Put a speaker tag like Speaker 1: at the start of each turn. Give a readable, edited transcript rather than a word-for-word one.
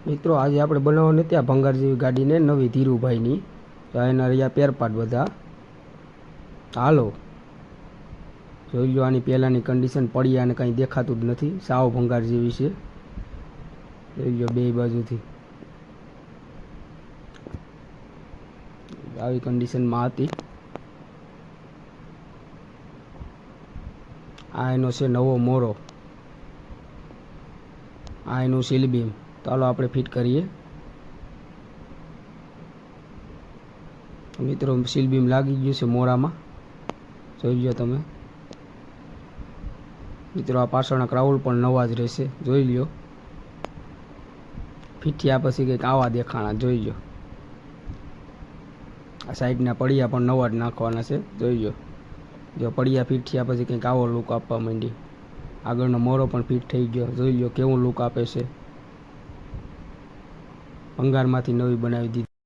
Speaker 1: મિત્રો આજે આપણે બનાવવાની ત્યાં ભંગાર જેવી ગાડીને નવી ધીરુભાઈની તો એના રહ્યા પેરપાટ બધા હાલો જોઈ લો આની પહેલાંની કન્ડિશન પડ્યા કંઈ દેખાતું જ નથી સાવ ભંગાર જેવી છે જોઈ લો બે બાજુથી આવી કન્ડિશનમાં હતી આ એનો છે નવો મોરો આ એનું સીલ બીમ ચાલો આપણે ફિટ કરીએ મિત્રો સીલ બીમ લાગી ગયું છે મોરામાં જોઈ લો તમે મિત્રો આ પાછળના ક્રાઉલ પણ નવા જ રહેશે જોઈ લ્યો ફિટ થયા પછી કંઈક આવા દેખાણા જોઈ લો આ સાઈડના પડિયા પણ નવા જ નાખવાના છે જોઈ લો જો પડિયા ફિટ થયા પછી કંઈક આવો લુક આપવા માંડી આગળનો મોરો પણ ફિટ થઈ ગયો જોઈ લો કેવું લુક આપે છે ભંગારમાંથી નવી બનાવી દીધી